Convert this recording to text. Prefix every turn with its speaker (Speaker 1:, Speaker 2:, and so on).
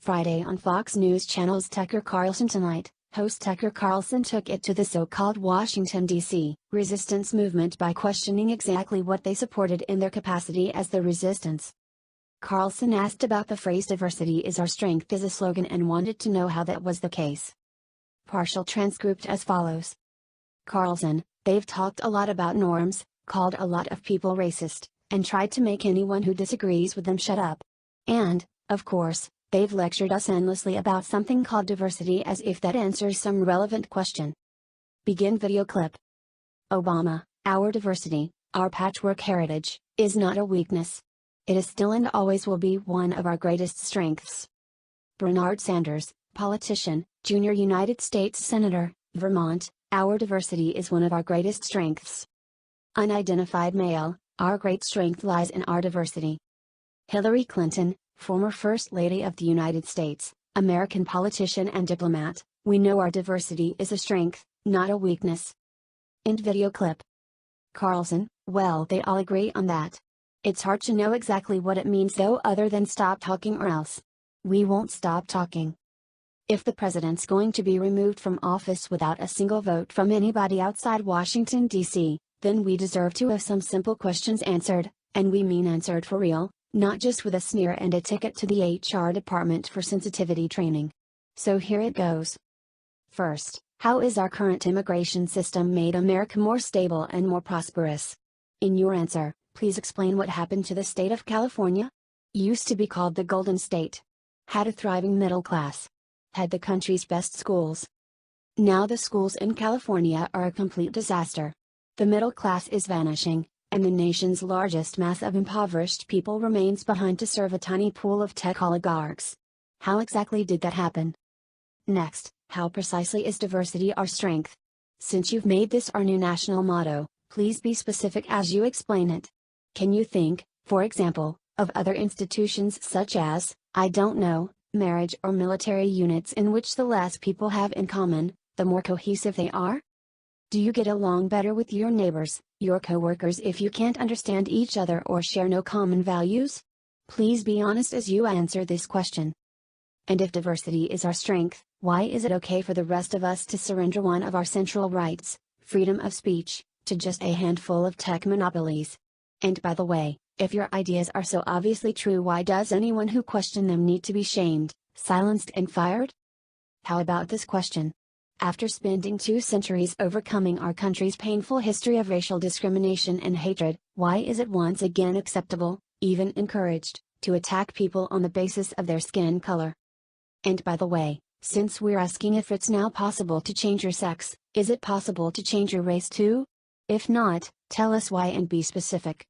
Speaker 1: Friday on Fox News Channel's Tucker Carlson Tonight, host Tucker Carlson took it to the so-called Washington, D.C. resistance movement by questioning exactly what they supported in their capacity as the resistance. Carlson asked about the phrase "diversity is our strength" as a slogan and wanted to know how that was the case. Partial transcript as follows. Carlson: they've talked a lot about norms, called a lot of people racist, and tried to make anyone who disagrees with them shut up. And, of course, they've lectured us endlessly about something called diversity as if that answers some relevant question. Begin video clip. Obama: our diversity, our patchwork heritage, is not a weakness. It is still and always will be one of our greatest strengths. Bernard Sanders, politician, junior United States Senator, Vermont: our diversity is one of our greatest strengths. Unidentified male: our great strength lies in our diversity. Hillary Clinton, former First Lady of the United States, American politician and diplomat: we know our diversity is a strength, not a weakness. End video clip. Carlson: well, they all agree on that. It's hard to know exactly what it means though, other than stop talking or else. We won't stop talking. If the president's going to be removed from office without a single vote from anybody outside Washington, D.C., then we deserve to have some simple questions answered, and we mean answered for real, not just with a sneer and a ticket to the HR department for sensitivity training. So here it goes. First, how is our current immigration system made America more stable and more prosperous? In your answer, please explain what happened to the state of California. Used to be called the Golden State. Had a thriving middle class. Had the country's best schools. Now the schools in California are a complete disaster. The middle class is vanishing, and the nation's largest mass of impoverished people remains behind to serve a tiny pool of tech oligarchs. How exactly did that happen? Next, how precisely is diversity our strength? Since you've made this our new national motto, please be specific as you explain it. Can you think, for example, of other institutions such as, I don't know, marriage or military units in which the less people have in common, the more cohesive they are? Do you get along better with your neighbors, your coworkers if you can't understand each other or share no common values? Please be honest as you answer this question. And if diversity is our strength, why is it okay for the rest of us to surrender one of our central rights, freedom of speech, to just a handful of tech monopolies? And by the way, if your ideas are so obviously true, why does anyone who questions them need to be shamed, silenced and fired? How about this question? After spending 2 centuries overcoming our country's painful history of racial discrimination and hatred, why is it once again acceptable, even encouraged, to attack people on the basis of their skin color? And by the way, since we're asking if it's now possible to change your sex, is it possible to change your race too? If not, tell us why and be specific.